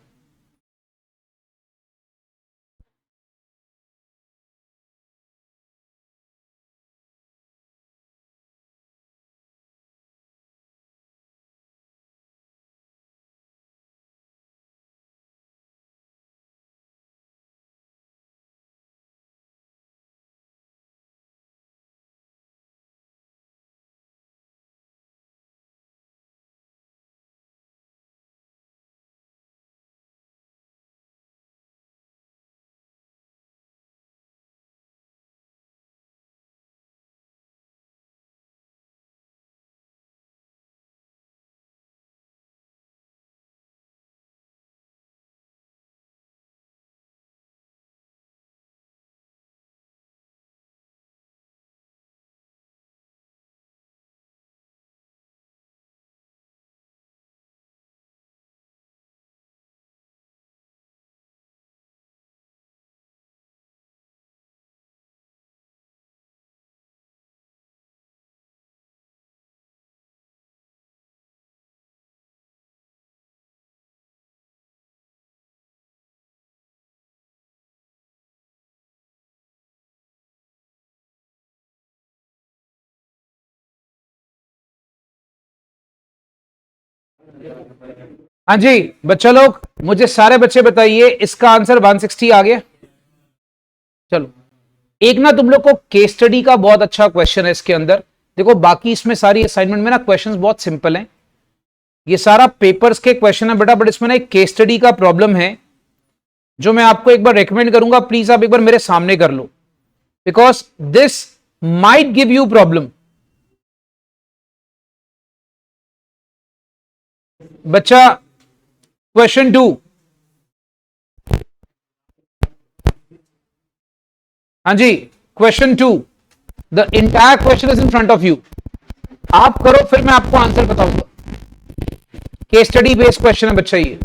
हाँ जी बच्चा लोग, मुझे सारे बच्चे बताइए इसका आंसर 160 आ गया। चलो, एक ना तुम लोग को केस स्टडी का बहुत अच्छा क्वेश्चन है इसके अंदर। देखो बाकी इसमें सारी असाइनमेंट में ना क्वेश्चंस बहुत सिंपल हैं, ये सारा पेपर्स के क्वेश्चन है बेटा, बट इसमें ना एक केस स्टडी का प्रॉब्लम है जो मैं आपको एक बार रेकमेंड करूंगा, प्लीज आप एक बार मेरे सामने कर लो, because this might give you problem. बच्चा, क्वेश्चन 2। हाँ जी, question 2, the entire question is in front of you. आप करो फिर मैं आपको आंसर बताऊंगा। केस स्टडी बेस्ड क्वेश्चन है बच्चा ये।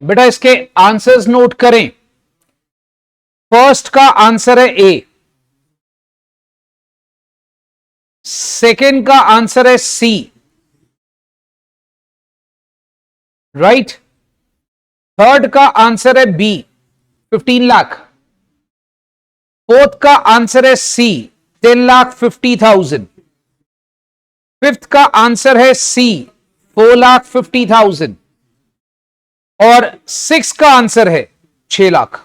बेटा इसके आंसर्स नोट करें। फर्स्ट का आंसर है ए, सेकेंड का आंसर है सी, राइट। थर्ड का आंसर है बी 15 लाख, फोर्थ का आंसर है सी 10,50,000, फिफ्थ का आंसर है सी 4,50,000 और सिक्स का आंसर है 6 लाख।